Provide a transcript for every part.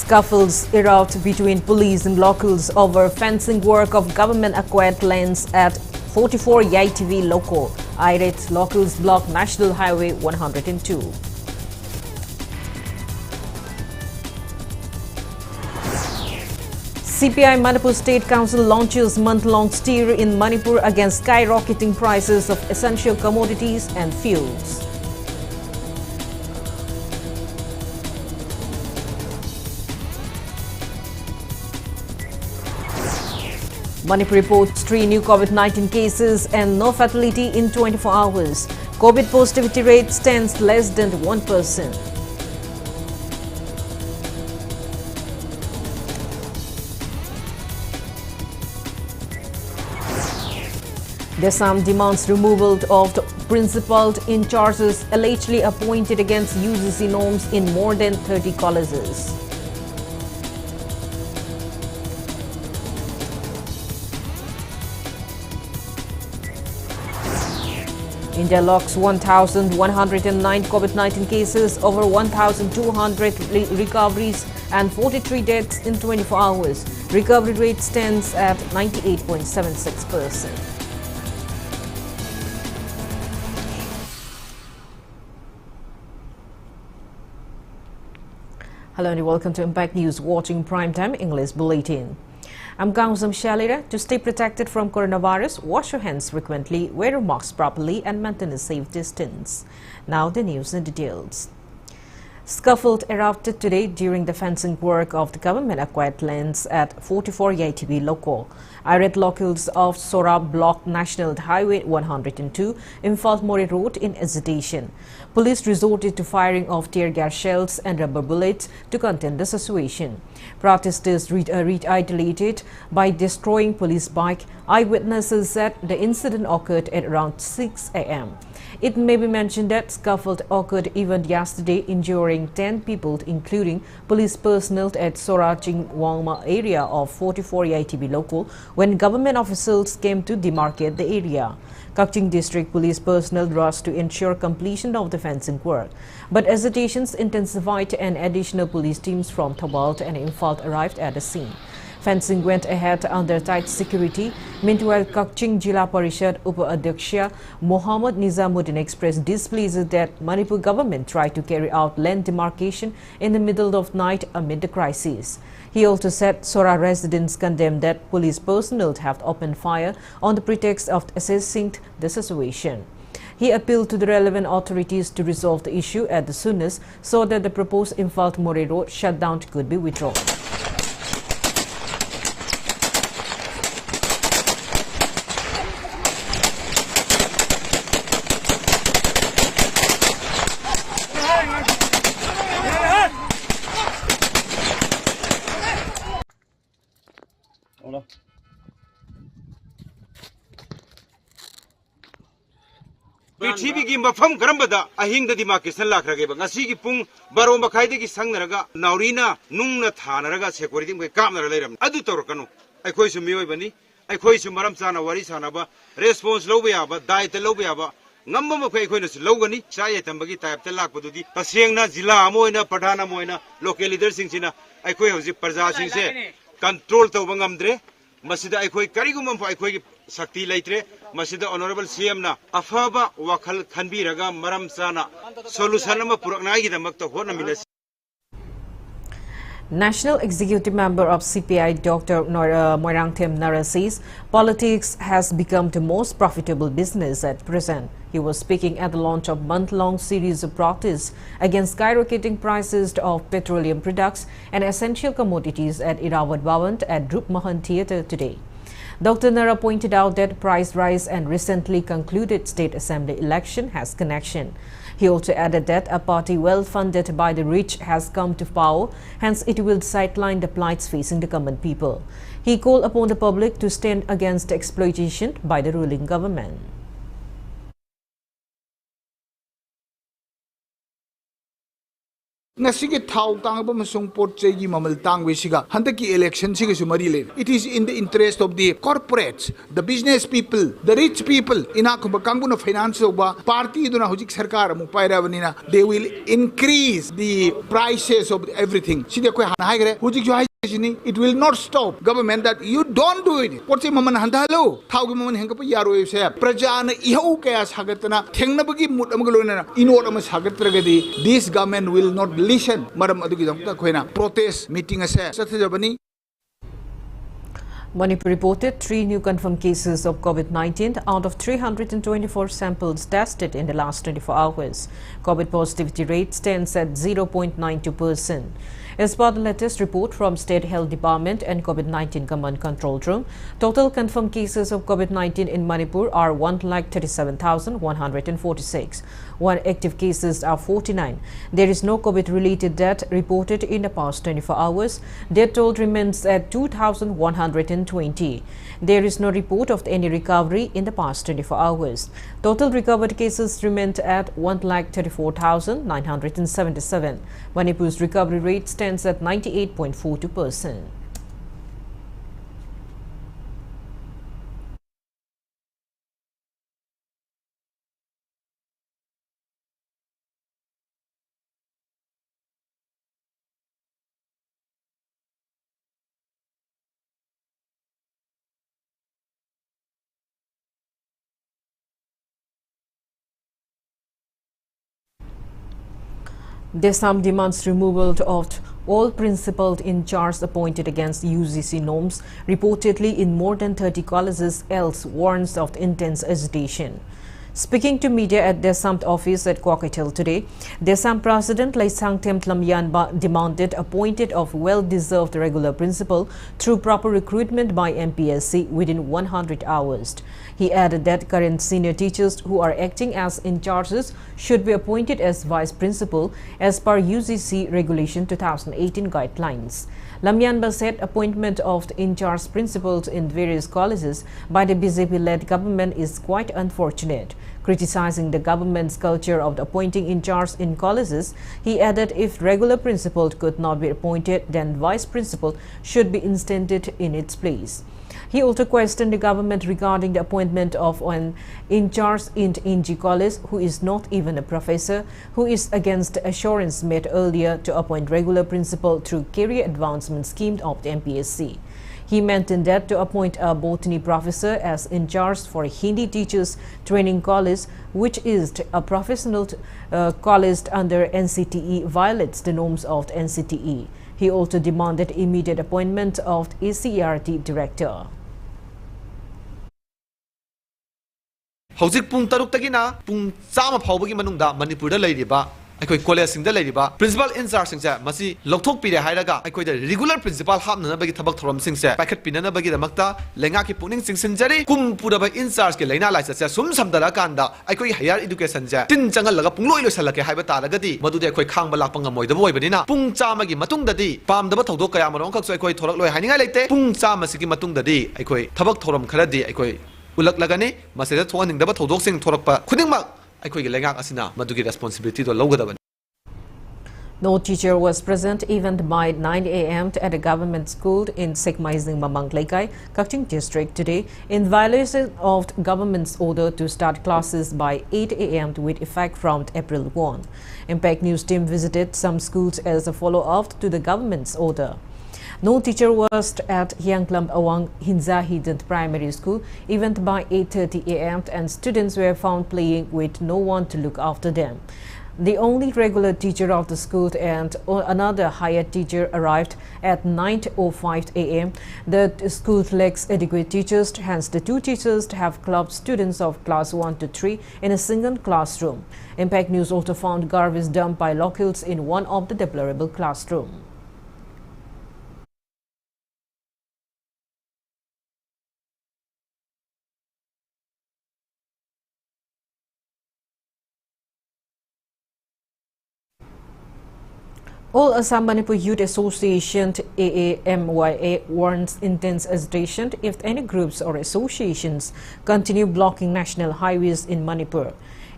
Scuffles erupt between police and locals over fencing work of government-acquired lands at 44 YTV Loco. Irate locals block National Highway 102. CPI Manipur State Council launches month-long stir in Manipur against skyrocketing prices of essential commodities and fuels. Manipur reports 3 new COVID-19 cases and no fatality in 24 hours. COVID positivity rate stands less than 1%. Desam demands removal of the principal in charges allegedly appointed against UGC norms in more than 30 colleges. India logs 1,109 COVID-19 cases, over 1,200 recoveries and 43 deaths in 24 hours. Recovery rate stands at 98.76%. Hello and welcome to Impact News, watching Primetime English Bulletin. I'm KANGUJAM SHELLYRA. To stay protected from coronavirus, wash your hands frequently, wear your mask properly and maintain a safe distance. Now the news and details. Scuffle erupted today during the fencing work of the government-acquired lands at 44 YTV Loco. Irate locals of Sora blocked National Highway 102 Imphal More Road in agitation. Police resorted to firing of tear gas shells and rubber bullets to contain the situation. Protesters retaliated by destroying police bike. Eyewitnesses said the incident occurred at around 6 a.m. It may be mentioned that scuffle occurred even yesterday, injuring 10 people, including police personnel at Sora Chingwangma area of 44 YTB Local, when government officials came to demarcate the area. Kakching District Police personnel rushed to ensure completion of the fencing work. But agitations intensified and additional police teams from Thawal and Imphal arrived at the scene. Fencing went ahead under tight security. Meanwhile, Kakching Jila Parishad Upa-Adhyaksha Mohammad Nizamuddin expressed displeasure that Manipur government tried to carry out land demarcation in the middle of night amid the crisis. He also said Sora residents condemned that police personnel have opened fire on the pretext of assessing the situation. He appealed to the relevant authorities to resolve the issue at the soonest so that the proposed Imphal More Road shutdown could be withdrawn. पृथ्वी की मफम करम्बदा अहिंग demarcation लाखरगेबा ngasi pung baro makhai degi sangnaraga naurina nungna thanaraga security ngai kamnara leiram adu torkanu aikhoi su mioi bani aikhoi su maram chana wari sanaba response lobe aba daita lobe aba ngamma makhai khoi na su logani chai tambagi type te lakpadudi tasengna jila amoina padhana moina local leader sing sina aikhoi hoji parja sing se control tawba ngamdre masida aikhoi karigum aikhoi gi sakti leitre masida honorable CM na afaba wakhal khanbiraga maram chana solution ama puraknai gi damakta hona milas. National Executive Member of CPI Dr. Moirangthem Nara says politics has become the most profitable business at present. He was speaking at the launch of month-long series of protests against skyrocketing prices of petroleum products and essential commodities at Irawat Bhavan at Drup Mahan Theatre today. Dr. Nara pointed out that price rise and recently concluded state assembly election has connection. He also added that a party well funded by the rich has come to power, hence it will sideline the plights facing the common people. He called upon the public to stand against exploitation by the ruling government. Ngasige thau tangba masung porchegi mamal tangwesiga handaki election siga sumari le. It is in the interest of the corporates, the business people, the rich people. Inakuba kanguna finance oba party duna hujik sarkar mu pairavanina. They will increase the prices of everything. Sida koi hanhaigre hujik jo it will not stop government that you don't do it. Porche maman handalo thau gi maman hengpa yaro se prajana ihau kaya sagatna thengnabagi mut amgalona inot am sagatragadi this government will not listen maram adugi damta koina protest meeting ase sathajabani. Manipur reported 3 new confirmed cases of COVID-19 out of 324 samples tested in the last 24 hours. COVID positivity rate stands at 0.92%. As per the latest report from State Health Department and COVID-19 Command Control Room, total confirmed cases of COVID-19 in Manipur are 137,146. One active cases are 49. There is no COVID-related death reported in the past 24 hours. Death toll remains at 2,120. There is no report of any recovery in the past 24 hours. Total recovered cases remained at 134,977. Manipur's recovery rate stands at 98.42%. Desam demands removal of all principals in charge appointed against UGC norms, reportedly in more than 30 colleges, else warns of intense agitation. Speaking to media at Desam office at Kwakatel today, Desam President Laisang Lamyan demanded appointed of well-deserved regular principal through proper recruitment by MPSC within 100 hours. He added that current senior teachers who are acting as in charges should be appointed as vice principal as per UGC Regulation 2018 guidelines. Lamyanba said appointment of the in-charge principals in various colleges by the BJP-led government is quite unfortunate. Criticizing the government's culture of appointing in-charge in colleges, he added if regular principal could not be appointed, then vice principal should be instated in its place. He also questioned the government regarding the appointment of an in-charge in Inji College who is not even a professor, who is against the assurance made earlier to appoint regular principal through career advancement scheme of the MPSC. He maintained that to appoint a botany professor as in charge for Hindi teachers training college, which is a professional college under NCTE, violates the norms of the NCTE. He also demanded immediate appointment of the ACERT director. Hojik pung taruk tagina pung sama phawbagi manungda Manipur da leiriba aikoi college singda leiriba principal in charge singsa masi lokthok pire hairaga aikoi da regular principal hapna bagi thabak thoram singsa paikhat pinana bagi damakta lenga ki puning singsinjari kum puraba in charge ke leina laisa se sum samdala kanda aikoi higher education ja tin changal laga pungloi loisalake haiba taragadi madude aikoi khangba lakpanga moidaba oibadina pung chama gi matungdadi pamdaba thodok kaya marong khak aikoi thorak loi haninga leite pung chama sigi matungdadi aikoi thabak thoram kharadi aikoi ulak lagani maseda thoaning daba thodok sing thorakpa khudingmak aikoi gi lengak asina madugi responsibility do lawgadaba. No teacher was present even by 9 a.m. at a government school in Sekmaizing Mamang Laikai, Kakching district today in violation of the government's order to start classes by 8 a.m. with effect from April 1. Impact News team visited some schools as a follow-up to the government's order. No teacher was at Hyangklam Awang Hinza Hidden Primary School even by 8:30 a.m. and students were found playing with no one to look after them. The only regular teacher of the school and another hired teacher arrived at 9:05 a.m. The school lacks adequate teachers, hence the two teachers have clubbed students of class 1 to 3 in a single classroom. Impact News also found garbage dumped by locals in one of the deplorable classrooms. All Assam Manipur Youth Association AAMYA warns intense agitation if any groups or associations continue blocking national highways in Manipur.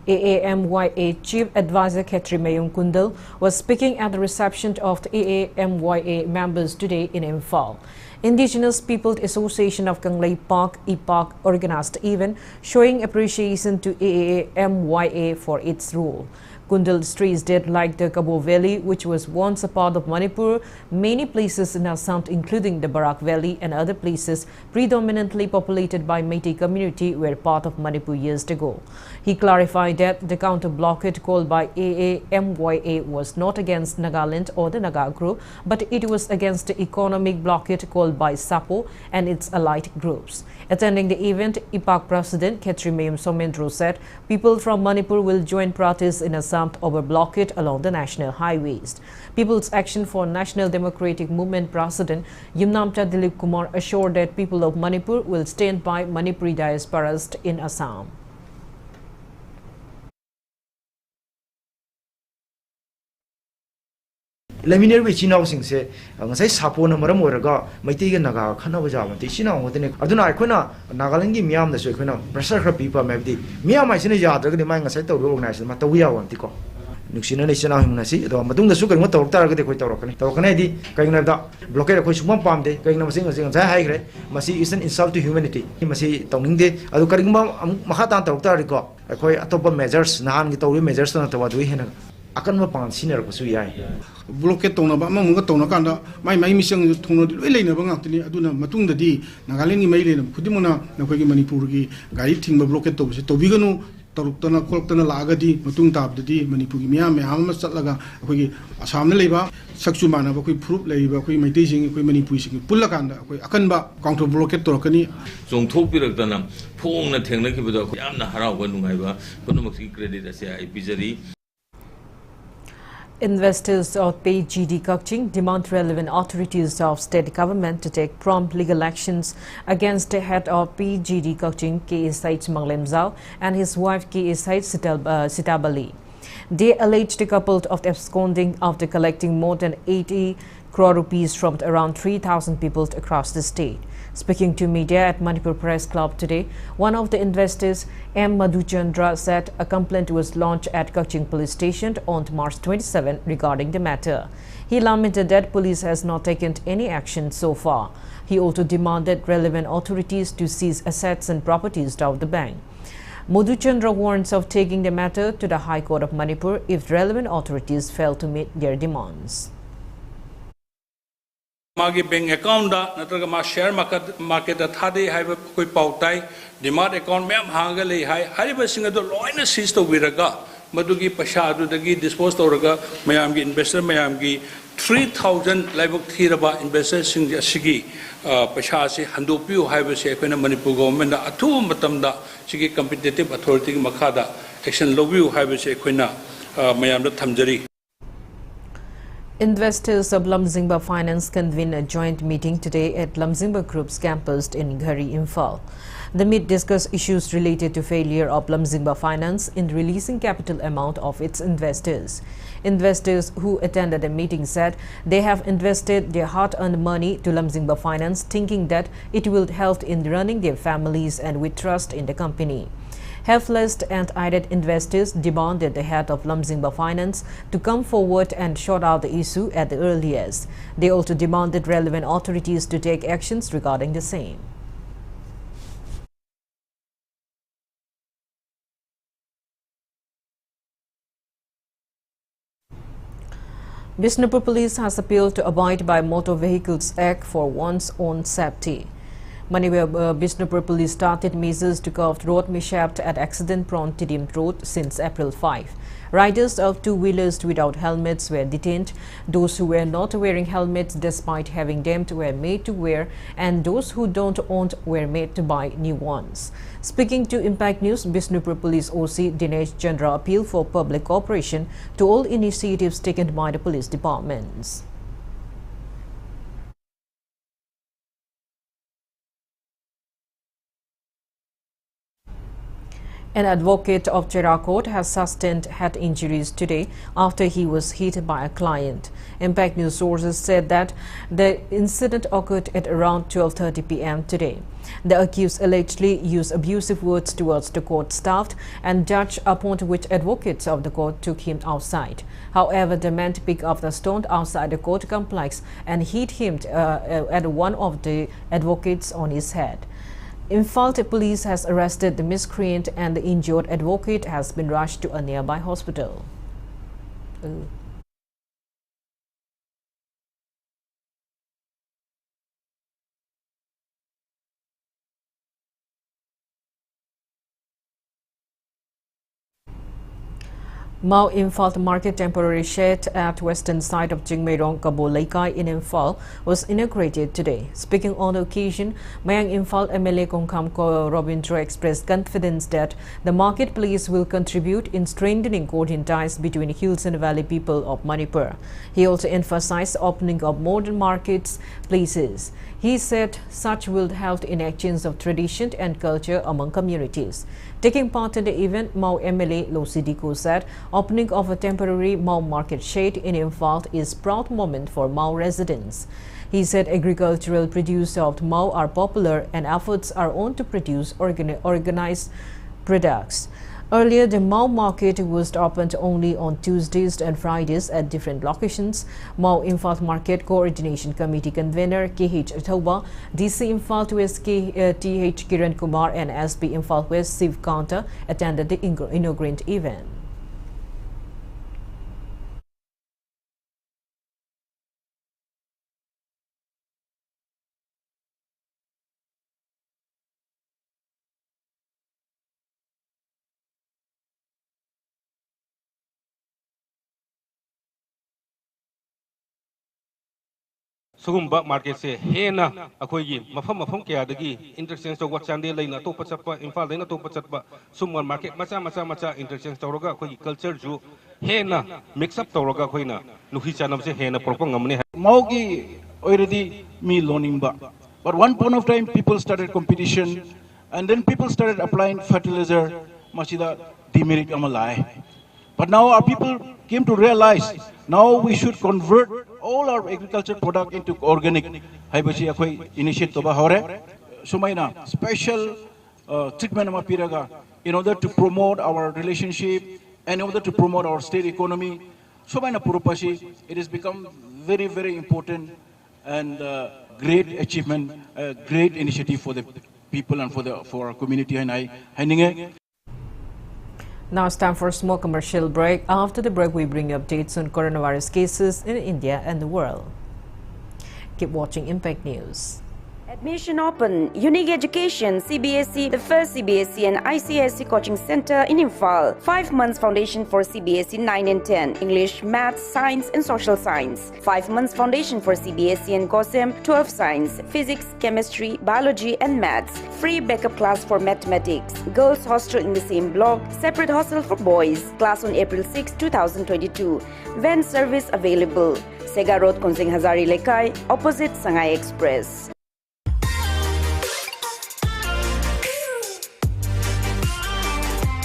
AAMYA Chief Advisor Ketrimayung Kundal was speaking at the reception of the AAMYA members today in Imphal. Indigenous Peoples Association of Kanglei Park, IPAC, organized the event showing appreciation to AAMYA for its role. Kundal stressed that, like the Kabo Valley, which was once a part of Manipur, many places in Assam, including the Barak Valley and other places predominantly populated by Meitei community, were part of Manipur years ago. He clarified that the counter-blockade called by AAMYA was not against Nagaland or the Naga group, but it was against the economic blockade called by SAPO and its allied groups. Attending the event, IPAC President Ketrimayum Somendro said people from Manipur will join protests in Assam over blockade along the national highways. People's Action for National Democratic Movement President Yumnamta Dilip Kumar assured that people of Manipur will stand by Manipuri diasporas in Assam. Laminar we China sing se ngasai sapo na maram oraga Meitei ga Naga khana baja ma ti China ngotene aduna akhona Nagaland gi miam da so akhona pressure khra pipa mabdi miam mai sine ya dra ga mai ngasai taw organize ma taw ya wan ti ko nuksina ne China hing na si do matung da su ka taw tar ga de khoi taw kane di kai na da blockade khoi sumam pam de kai na masing masing sai hai gre masi is an insult to humanity masi tawning de adu karing ma makha tan taw tar ko khoi atopa measures nahan gi taw measures na taw du hena akan ma pan senior ko su yai blockade tona ba ma munga tona kanda mai misang thono di lei na ba ngakni aduna matung da di Nagaland gi mai le na khudimona na khoi gi Manipur gi gari thingba blockade to se to biganu taruktana kolktana laga di matung tab di Manipur gi miya me ham ma chatlaga khoi gi Assam na leiba sakchu mana ba khoi proof leiba khoi Meitei sing khoi Manipur sing pulla kanda khoi akan ba counter blockade to kani song thok pirakdana phong na thengna ki bada yamna haraw ba nungai ba kono ki credit ase ai bijari. Investors of PGD Kakching demand relevant authorities of state government to take prompt legal actions against the head of PGD Kakching, KSH Manglemzao, and his wife KSH Sitabali. They alleged the couple of absconding after collecting more than 80 crore rupees from around 3,000 people across the state. Speaking to media at Manipur Press Club today, one of the investors, M. Madhuchandra, said a complaint was launched at Kakching Police Station on March 27 regarding the matter. He lamented that police has not taken any action so far. He also demanded relevant authorities to seize assets and properties of the bank. Madhuchandra warns of taking the matter to the High Court of Manipur if relevant authorities fail to meet their demands. मागी bank account दा नत्रगा मा share market दा थादे हाइबा कोई पाउताई DMart account ma'am हांगा ले high हारिबा सिंग दो लोइना seize तो विरगा मदुगी पैसा अदुदगी डिस्पोज तौरगा मयाम की इन्वेस्टर मयाम की 3000 लाइबक थीरबा इन्वेस्टर सिंग सिगी पैसा से हंदोपियो हाइबा से अखोना मणिपुर गवर्नमेंट अथु मतमदा सिगी कॉम्पिटिटिव अथॉरिटी की मखादा एक्शन लोबियो हाइबा से अखोना मयाम दा थमजरी. Investors of Lamzingba Finance convened a joint meeting today at Lamzingba Group's campus in Ghari, Imphal. The meet discussed issues related to failure of Lamzingba Finance in releasing capital amount of its investors. Investors who attended the meeting said they have invested their hard-earned money to Lamzingba Finance, thinking that it will help in running their families and with trust in the company. Helpless and irate investors demanded the head of Lamzingba Finance to come forward and sort out the issue at the earliest. They also demanded relevant authorities to take actions regarding the same. Bishnupur Police has appealed to abide by Motor Vehicles Act for one's own safety. Bishnupur Police started measures to curb road mishap at accident-prone Tidim Road since April 5. Riders of two-wheelers without helmets were detained. Those who were not wearing helmets despite having them were made to wear, and those who don't own were made to buy new ones. Speaking to Impact News, Bishnupur Police OC Dinesh Chandra appealed for public cooperation to all initiatives taken by the police departments. An advocate of Chera Court has sustained head injuries today after he was hit by a client. Impact News sources said that the incident occurred at around 12:30 p.m. today. The accused allegedly used abusive words towards the court staff and judge, upon which advocates of the court took him outside. However, the man picked up the stone outside the court complex and hit him at one of the advocates on his head. Imphal police has arrested the miscreant and the injured advocate has been rushed to a nearby hospital. Mau Imphal Market temporary shed at western side of Jingmeirong Kabo Laikai in Imphal was inaugurated today. Speaking on the occasion, Mayang Imphal MLA Kongkham Ko Robindra expressed confidence that the marketplace will contribute in strengthening coordinated ties between hills and valley people of Manipur. He also emphasized the opening of modern markets places. He said such will help in exchange of tradition and culture among communities. Taking part in the event, Mau MLA Losidiko said opening of a temporary Mau market shed in Imphal is a proud moment for Mau residents. He said agricultural produce of Mau are popular and efforts are on to produce organized products. Earlier, the Mau market was opened only on Tuesdays and Fridays at different locations. Mau Imphal Market Coordination Committee Convener KH Thoba, DC Imphal West TH Kiran Kumar and SP Imphal West Siv Kanta attended the inaugural event. Sugumba market se hena akoigi mafam kaya dagi interchange to wat chande laina to pachapa Imphal laina to pachapa sumar market macha interchange tawraga akoigi culture ju hena mix up tawraga koina nuhi chanam se hena propang ngamne Maugi already me learning but one point of time people started competition and then people started applying fertilizer machida demerit amalai. But now our people came to realize now we should convert all our agriculture product into organic. Haibachi akhoi initiative ba hore. Sumaina special treatment ama piraga in order to promote our relationship and in order to promote our state economy. Sumaina purupashi it has become very important and great achievement, great initiative for the people and for our community and I. Now it's time for a small commercial break. After the break, we bring you updates on coronavirus cases in India and the world. Keep watching Impact News. Admission open. Unique Education, CBSE, the first CBSE and ICSE coaching center in Imphal. 5 months foundation for CBSE 9 and 10. English, Maths, Science and Social Science. 5 months foundation for CBSE and KOSEM 12 Science, Physics, Chemistry, Biology and Maths. Free backup class for Mathematics. Girls hostel in the same block. Separate hostel for boys. Class on April 6, 2022. Van service available. Sega Road, Konzing Hazari Lekai, opposite Sangai Express.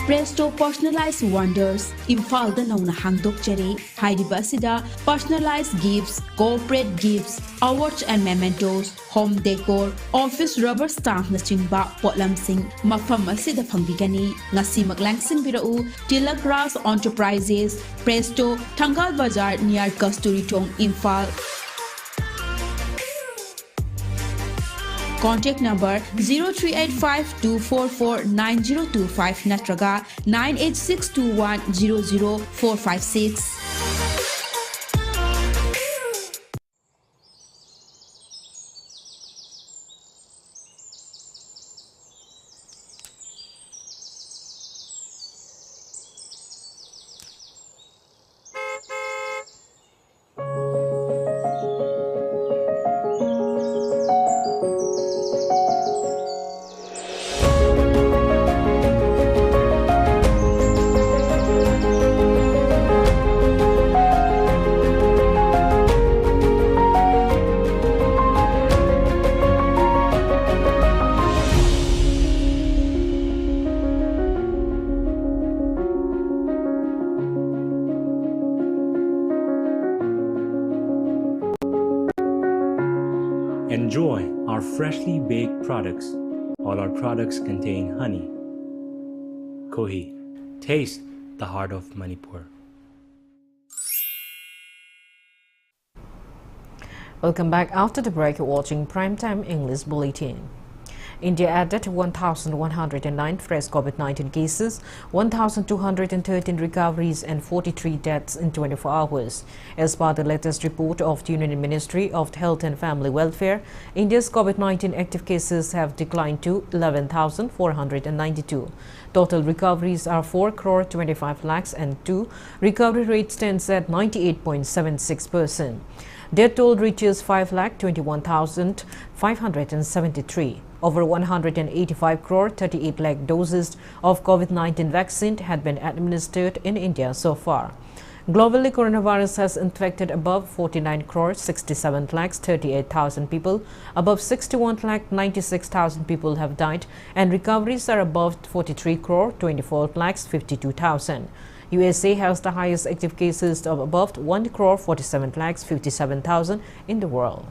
Presto Personalized Wonders, Imphal da nauna hangdok jare, haidiba asida personalized gifts, corporate gifts, awards and mementos, home decor, office rubber stamp na chingba potlam sing mafam asida phangbigani ngasi maglangsing birau Tila Grass Enterprises, Presto, Thangal Bazar near Kasturi Tong, Imphal. Contact number 0385-244-9025 natraga 98621-00456. freshly baked products. All our products contain honey. Kohi, taste the heart of Manipur. Welcome back. After the break, you're watching Primetime English Bulletin. India added 1,109 fresh COVID-19 cases, 1,213 recoveries and 43 deaths in 24 hours. As per the latest report of the Union Ministry of Health and Family Welfare, India's COVID-19 active cases have declined to 11,492. Total recoveries are 4 crore 25 lakhs and 2. Recovery rate stands at 98.76%. Death toll reaches 5,21,573. Over 185 crore 38 lakh doses of COVID-19 vaccine had been administered in India so far. Globally, coronavirus has infected above 49 crore 67 lakhs 38,000 people. Above 61 lakh 96,000 people have died, and recoveries are above 43 crore 24 lakhs 52,000. USA has the highest active cases of above 1 crore 47 lakhs 57,000 in the world.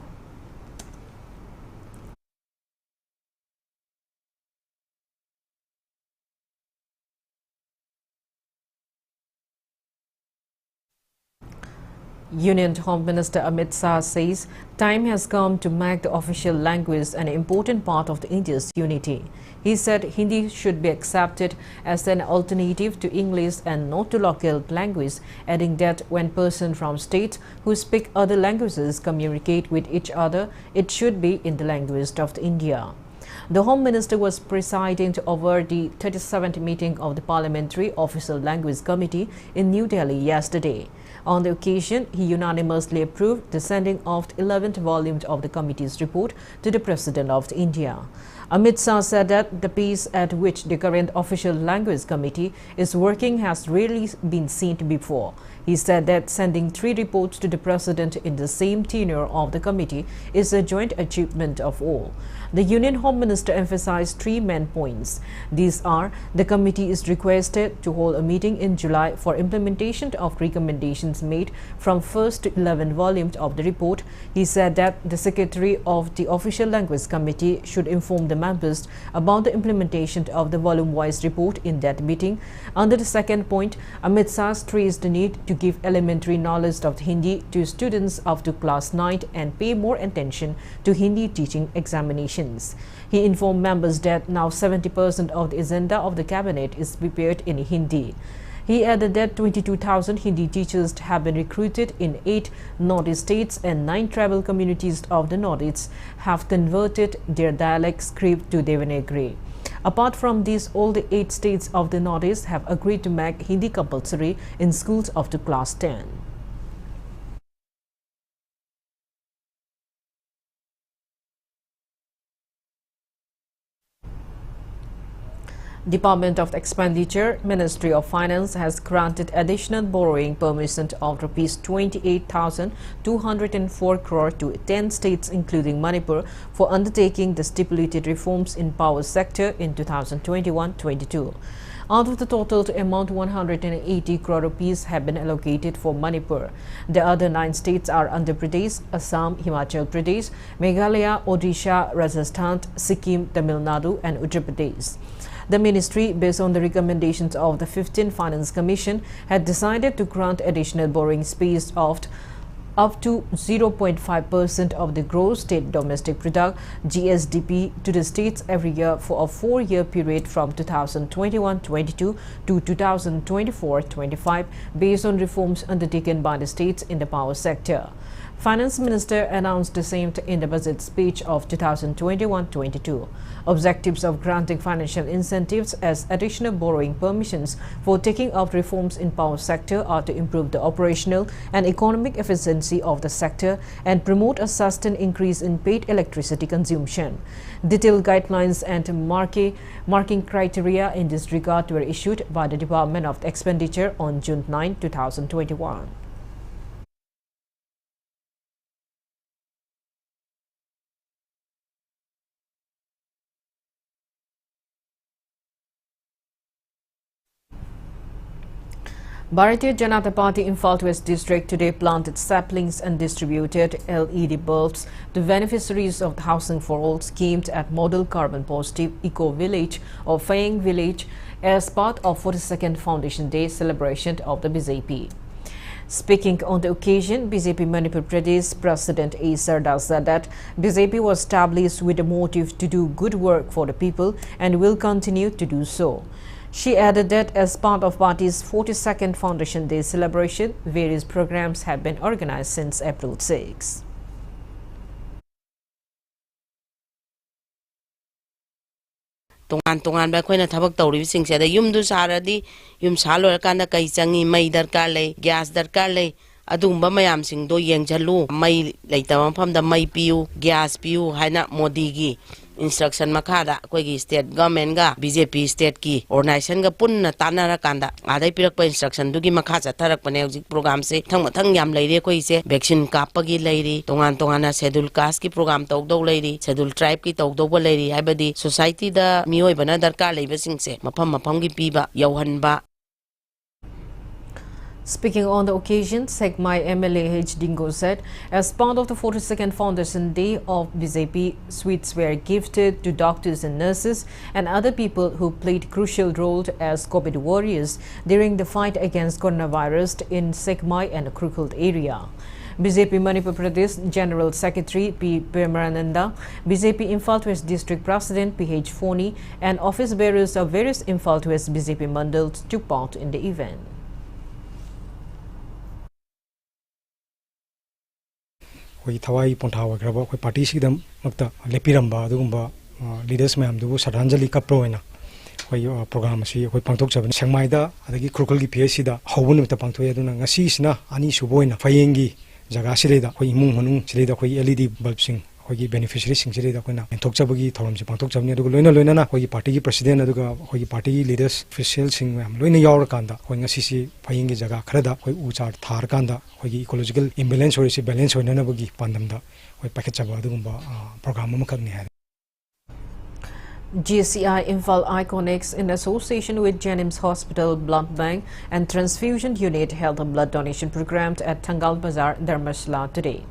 Union Home Minister Amit Shah says time has come to make the official language an important part of India's unity. He said Hindi should be accepted as an alternative to English and not to local language, adding that when persons from states who speak other languages communicate with each other, it should be in the language of India. The Home Minister was presiding over the 37th meeting of the Parliamentary Official Language Committee in New Delhi yesterday. On the occasion, he unanimously approved the sending of the 11th volume of the committee's report to the President of India. Amit Shah said that the pace at which the current Official Language Committee is working has rarely been seen before. He said that sending 3 reports to the President in the same tenure of the committee is a joint achievement of all. The Union Home Minister emphasized 3 main points. These are: the committee is requested to hold a meeting in July for implementation of recommendations made from 1st to 11th volumes of the report. He said that the Secretary of the Official Language Committee should inform the members about the implementation of the volume-wise report in that meeting. Under the second point, Amit Shah stressed the need to give elementary knowledge of Hindi to students up to class 9 and pay more attention to Hindi teaching examinations. He informed members that now 70% of the agenda of the cabinet is prepared in Hindi. He added that 22,000 Hindi teachers have been recruited in 8 Northeast states, and 9 tribal communities of the Northeast have converted their dialect script to Devanagari. Apart from these, all the 8 states of the Northeast have agreed to make Hindi compulsory in schools up to class 10. Department of Expenditure, Ministry of Finance has granted additional borrowing permission of Rs 28,204 crore to 10 states including Manipur for undertaking the stipulated reforms in power sector in 2021-22. Out of the total amount, 180 crore rupees have been allocated for Manipur. The other 9 states are Andhra Pradesh, Assam, Himachal Pradesh, Meghalaya, Odisha, Rajasthan, Sikkim, Tamil Nadu and Uttar Pradesh. The ministry, based on the recommendations of the 15th Finance Commission, had decided to grant additional borrowing space of up to 0.5% of the gross state domestic product (GSDP) to the states every year for a 4-year period from 2021-22 to 2024-25, based on reforms undertaken by the states in the power sector. Finance Minister announced the same in the budget speech of 2021-22. Objectives of granting financial incentives as additional borrowing permissions for taking up reforms in power sector are to improve the operational and economic efficiency of the sector and promote a sustained increase in paid electricity consumption. Detailed guidelines and marking criteria in this regard were issued by the Department of Expenditure on June 9, 2021. Bharatiya Janata Party Imphal West District today planted saplings and distributed LED bulbs to beneficiaries of the Housing for All scheme at Model Carbon Positive Eco Village or Fayeng Village as part of 42nd Foundation Day celebration of the BJP. Speaking on the occasion, BJP Manipur Pradesh President A. Sardar said that BJP was established with a motive to do good work for the people and will continue to do so. She added that as part of party's 42nd Foundation Day celebration, various programs have been organized since April 6. Tongan ba koina thabak tawri singse da yumdu saradi yum salor kanda kai changi mai darkar lei gas darkar lei adumba mayam sing do yengjalu mai leitawam famda mai piu gas piu haina modi gi instruction makada koigi state government ga BJP state ki organization ga punna tanara kanda adai pirak pa instruction dugi makha chatharak pane hojik program se thang yam leire koi se vaccine kapagi leiri tongan tongana schedule caste ki program tawdo leiri schedule tribe ki tawdo bo leiri haibadi society da mioi bana darkar leiba sing se mafam gi piba yauhanba. Speaking on the occasion, Segmai MLA H. Dingo said, as part of the 42nd Foundation Day of BJP, sweets were gifted to doctors and nurses and other people who played crucial roles as COVID warriors during the fight against coronavirus in Segmai and the Krukuld area. BJP Manipur Pradesh General Secretary P. Premarananda, BJP Imphal West District President P.H. Foni and office bearers of various Imphal West BJP mandals took part in the event. We Tawai Pontawa Grabo, we participate Makta Lepiramba, Dumba, leaders ma'am, do Saranjali Caproina. We program, we Pantok Seven, Sangmaida, the Krukali Piesida, Howun with the Pantoyaduna, Asisna, Ani Suboina, Fayengi, Zagasida, we Mung, Chilida, we LED bulbsing. We beneficiaries sing Chile and Tokchabagi, Tom Pantok Jamia, Luna, we party president, we party leaders, officials sing Luna Yorkanda, when a Sisi, Paying Jaga Kreda, we Uchar Tarkanda, we ecological imbalance or balance or Nanabagi Pandamda, we Pakachabadumba program Makani. GCI Imphal Iconics in association with Jenims Hospital Blood Bank and Transfusion Unit held a blood donation program at Tangal Bazaar, Dharmashla today.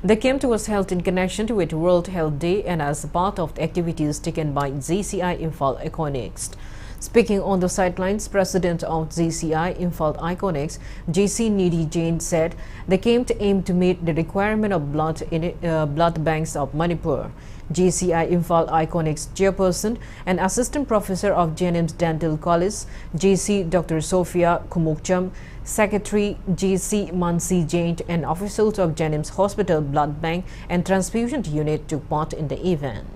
The camp was held in connection with World Health Day and as part of the activities taken by GCI Imphal Iconics. Speaking on the sidelines, President of GCI Imphal Iconics, JC Nidhi Jain, said the camp aimed to meet the requirement of blood in blood banks of Manipur. GCI Imphal Iconics Chairperson and Assistant Professor of Jenims Dental College, JC Dr. Sophia Kumukcham, Secretary JC Mansi Jain and officials of Jenims Hospital Blood Bank and Transfusion Unit took part in the event.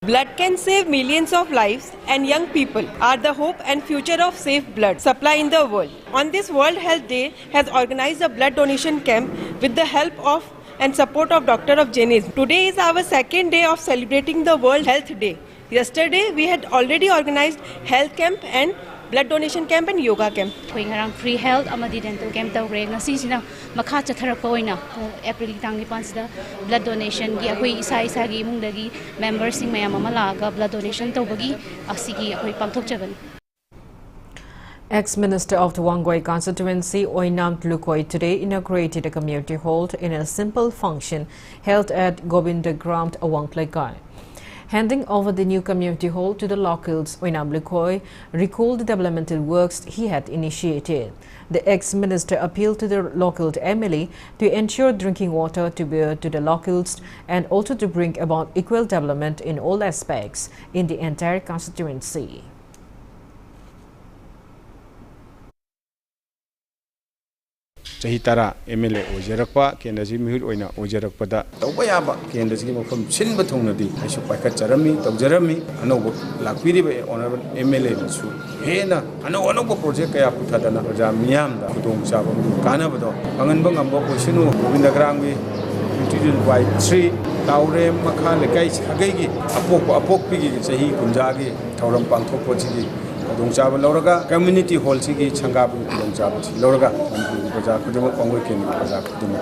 Blood can save millions of lives, and young people are the hope and future of safe blood supply in the world. On this World Health Day has organized a blood donation camp with the help of and support of Dr. of Jenims. Today is our second day of celebrating the World Health Day. Yesterday we had already organized health camp and blood donation camp and yoga camp. We have free health amadi dental camp tawre ngasi sina makha chatharak poina April tangi pansda blood donation gi akoi isa gi imung dagi members sing mayam amala ga blood donation tawbagi asigi akoi pangthok jaban. Ex-Minister of the Wangoi constituency, Oinam Tlukoi, today inaugurated a community hall in a simple function held at Govindagram, Awangplegai. Handing over the new community hall to the locals, Oinam Tlukoi recalled the developmental works he had initiated. The ex-minister appealed to the local MLA to ensure drinking water to the locals and also to bring about equal development in all aspects in the entire constituency. Sahitara MLA Ojerakpa, Kendazi Mihud Oina Ojerakpada, Tawayaba, Kendazi from Sinbatonadi, I should pack Jeremy, Jeremy, Anobo, Lakpiri, Honorable MLA, Su, Hena, Anobo project Ayaputana, Jamiam, Kudum Sabam, Kanabado, Anganbang, Bokosino, Govindagram, introduced by 3, Taure, Makhan, the guys, Hagagi, Apok Pigi, Sahi, Kunjagi, Tauram Pantopoti. Dongchaba Loraga, community hall Sigi, Changabu, Dongchaba, Loraga, and Baza Kuduma Kongo King, Baza Kuduma.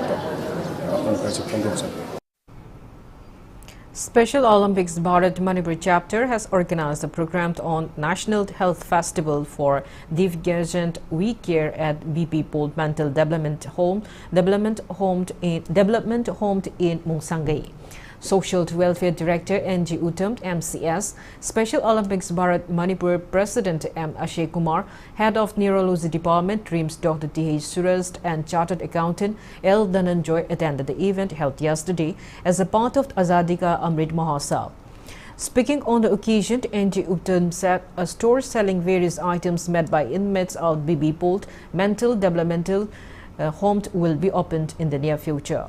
Special Olympics Bharat Manipur chapter has organized a program on National Health Festival for Divgyagent We Care at BP Pol Mental Development Home in Mungsangai. Social Welfare Director N.G. Uttam, MCS, Special Olympics Bharat Manipur President M. Ashay Kumar, Head of Neurology Department, DREAMS Dr. T.H. Surest, and Chartered Accountant L. Dhananjoy attended the event held yesterday as a part of Azadi Ka Amrit Mahotsav. Speaking on the occasion, N.G. Uttam said a store selling various items made by inmates of BB Pol Mental Developmental Home will be opened in the near future.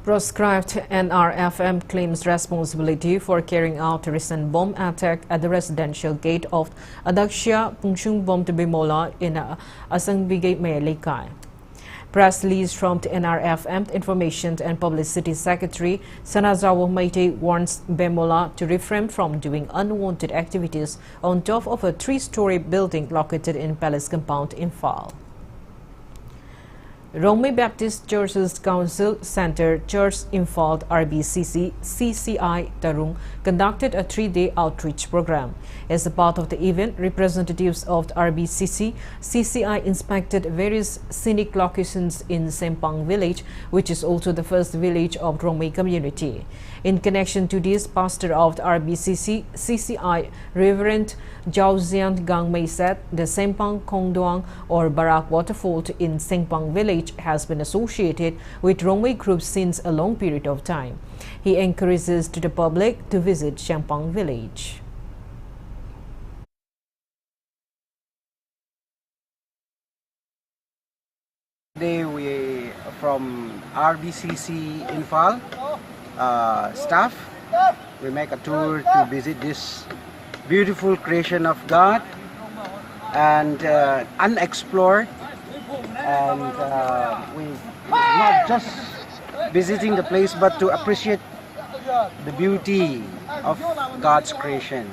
Proscribed NRFM claims responsibility for carrying out a recent bomb attack at the residential gate of Adaksha Pungshung Bom Bimola in Asangbige Mayalikai. Press release from the NRFM Information and Publicity Secretary Sanazawa Maite warns Bemola to refrain from doing unwanted activities on top of a 3-story building located in Palace Compound in Fal. Rome Baptist Churches Council Center Church Infalt RBCC CCI Tarung conducted a 3-day outreach program. As a part of the event, representatives of the RBCC CCI inspected various scenic locations in Sempang village, which is also the first village of Rome community. In connection to this, pastor of the RBCC CCI Reverend Zhao Zian Gangmei said the Sempang Kongduang or Barak waterfall in Sempang village has been associated with Rongwei groups since a long period of time. He encourages to the public to visit Sempang village. Today we from RBCC Infal staff, we make a tour to visit this beautiful creation of God and unexplored, and we not just visiting the place but to appreciate the beauty of God's creation.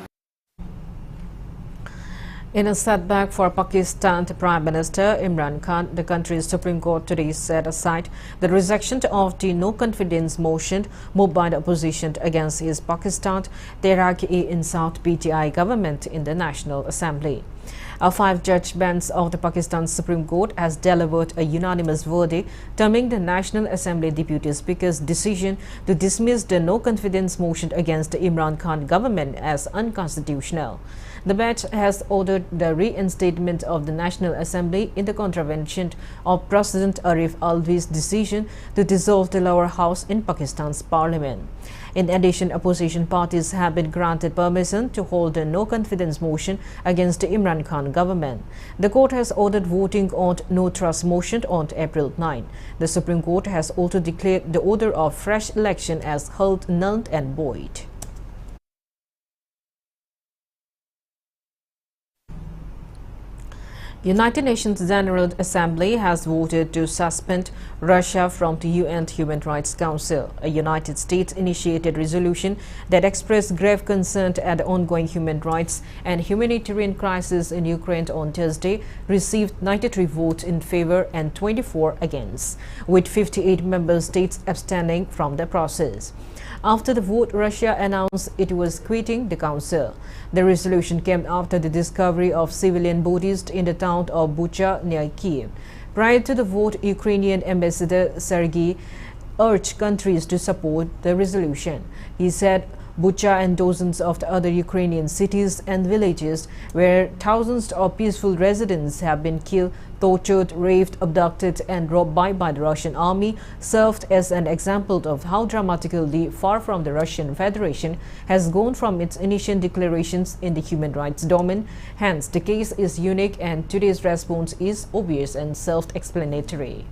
In a setback for Pakistan, the Prime Minister Imran Khan, the country's Supreme Court today set aside the rejection of the no-confidence motion moved by the opposition against his Pakistan Tehreek-e-Insaf PTI government in the National Assembly. A 5-judge bench of the Pakistan Supreme Court has delivered a unanimous verdict terming the National Assembly Deputy Speaker's decision to dismiss the no-confidence motion against the Imran Khan government as unconstitutional. The bench has ordered the reinstatement of the National Assembly in the contravention of President Arif Alvi's decision to dissolve the lower house in Pakistan's parliament. In addition, opposition parties have been granted permission to hold a no-confidence motion against the Imran Khan government. The court has ordered voting on no-trust motion on April 9. The Supreme Court has also declared the order of fresh election as held null and void. United Nations General Assembly has voted to suspend Russia from the UN Human Rights Council. A United States-initiated resolution that expressed grave concern at the ongoing human rights and humanitarian crisis in Ukraine on Thursday received 93 votes in favor and 24 against, with 58 member states abstaining from the process. After the vote, Russia announced it was quitting the council. The resolution came after the discovery of civilian bodies in the town of Bucha near Kiev. Prior to the vote, Ukrainian Ambassador Sergei urged countries to support the resolution. He said Bucha and dozens of the other Ukrainian cities and villages where thousands of peaceful residents have been killed, tortured, raped, abducted and robbed by the Russian army served as an example of how dramatically far from the Russian Federation has gone from its initial declarations in the human rights domain. Hence, the case is unique and today's response is obvious and self-explanatory.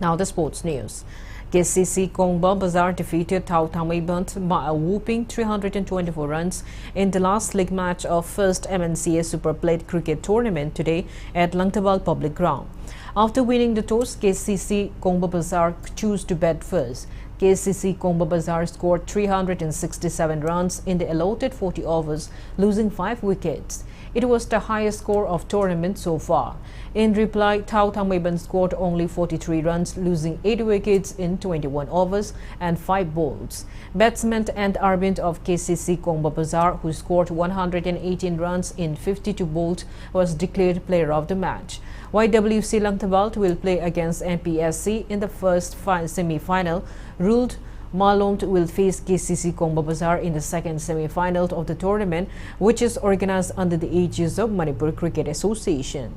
Now the sports news. KCC Kongba Bazar defeated Thao Thamibant by a whooping 324 runs in the last league match of first MNCA Super Plate cricket tournament today at Langtawal Public Ground. After winning the toss, KCC Kongba Bazar chose to bat first. KCC Kongba Bazar scored 367 runs in the allotted 40 overs, losing 5 wickets. It was the highest score of tournament so far. In reply, Thao Thamibant scored only 43 runs, losing 8 wickets in 21 overs and 5 balls. Batsman and Arvind of KCC Kongba Bazar, who scored 118 runs in 52 balls, was declared player of the match. YWC Langtawal will play against MPSC in the first semi-final. Ruled Malont will face KCC Kongba Bazar in the second semi-final of the tournament, which is organized under the aegis of Manipur Cricket Association.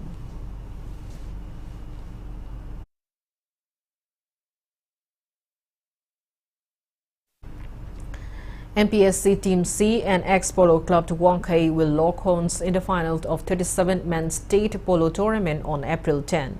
MPSC Team C and ex-Polo Club Tuangkai will lock horns in the final of 37th Men's State Polo Tournament on April 10.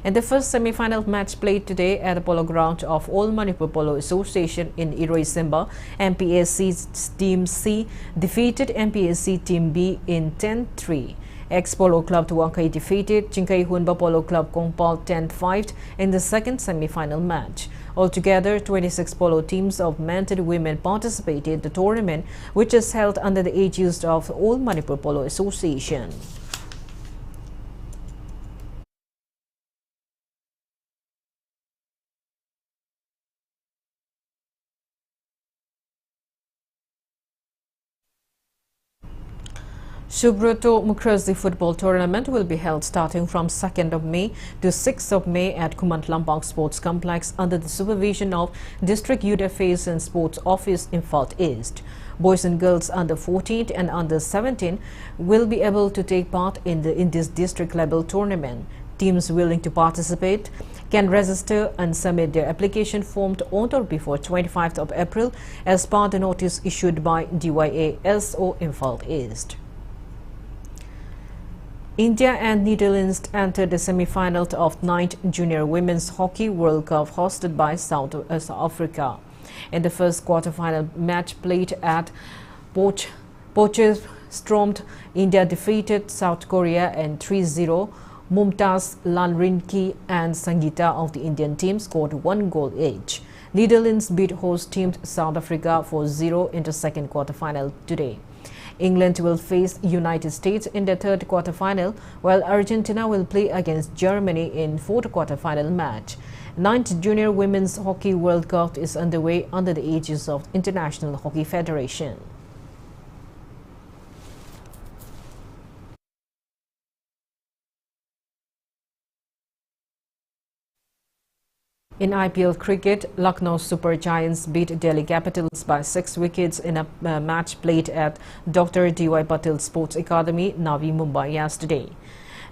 In the first semi-final match played today at the polo ground of All Manipur Polo Association in Iroisimba, MPSC Team C defeated MPSC Team B in 10-3. Ex-Polo Club Tuangkai defeated Chinkai Hunba Polo Club Kongpal 10-5 in the second semi-final match. Altogether, 26 polo teams of men and women participated in the tournament, which is held under the aegis of All Manipur Polo Association. Subrata Mukherjee football tournament will be held starting from 2nd of May to 6th of May at Kumantlampang Sports Complex under the supervision of District Youth Affairs and Sports Office Imphal East. Boys and girls under 14 and under 17 will be able to take part in this district level tournament. Teams willing to participate can register and submit their application form on or before 25th of April as per the notice issued by DYA SO Imphal East. India and Netherlands entered the semi-final of 9th Junior Women's Hockey World Cup hosted by South Africa. In the first quarter-final match played at Potchefstroom, India defeated South Korea in 3-0. Mumtaz Lalrinki and Sangeeta of the Indian team scored 1 goal each. Netherlands beat host team South Africa 4-0 in the second quarter-final today. England will face United States in the third quarter-final, while Argentina will play against Germany in fourth quarter-final match. 9th Junior Women's Hockey World Cup is underway under the aegis of International Hockey Federation. In IPL cricket, Lucknow Super Giants beat Delhi Capitals by 6 wickets in a match played at Dr. D.Y. Patil Sports Academy, Navi Mumbai yesterday.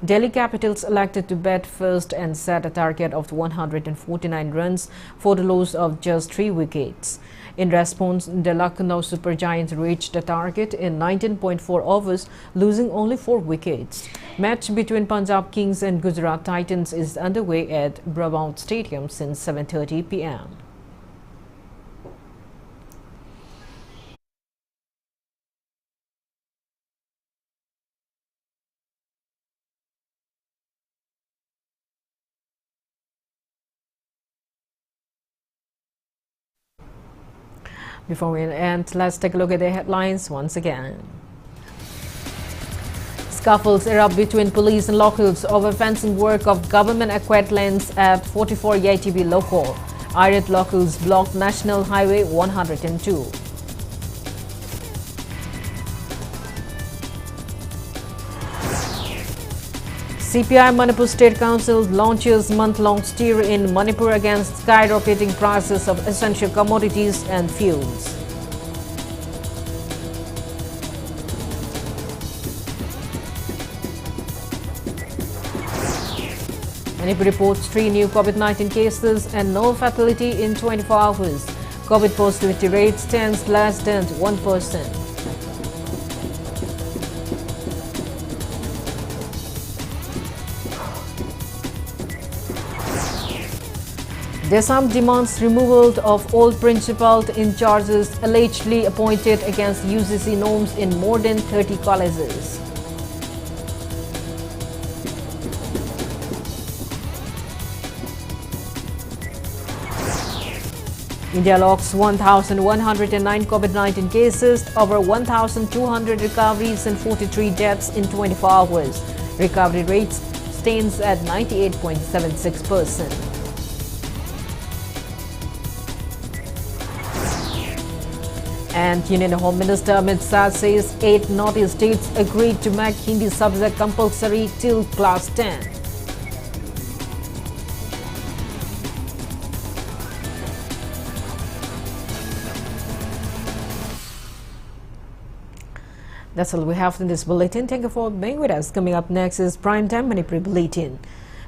Delhi Capitals elected to bat first and set a target of 149 runs for the loss of just 3 wickets. In response, the Lucknow Super Giants reached the target in 19.4 overs, losing only 4 wickets. Match between Punjab Kings and Gujarat Titans is underway at Brabant Stadium since 7:30 p.m. Before we end, let's take a look at the headlines once again. Scuffles erupt between police and locals over fencing work of government-acquired lands at 44 YTB local. Irate locals blocked National Highway 102. CPI Manipur State Council launches month-long stir in Manipur against skyrocketing prices of essential commodities and fuels. Manipur reports 3 new COVID-19 cases and no fatality in 24 hours. COVID positivity rate stands less than 1%. Desam demands removal of all principal in charges allegedly appointed against UCC norms in more than 30 colleges. India logs 1,109 COVID-19 cases, over 1,200 recoveries and 43 deaths in 24 hours. Recovery rates stands at 98.76%. And Union Home Minister Amit Shah says 8 Northeast states agreed to make Hindi subject compulsory till class 10. That's all we have in this bulletin. Thank you for being with us. Coming up next is Primetime Manipuri Bulletin.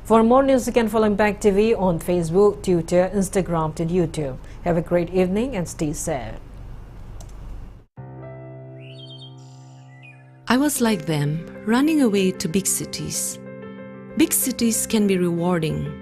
For more news, you can follow Impact TV on Facebook, Twitter, Instagram, and YouTube. Have a great evening and stay safe. I was like them, running away to big cities. Big cities can be rewarding.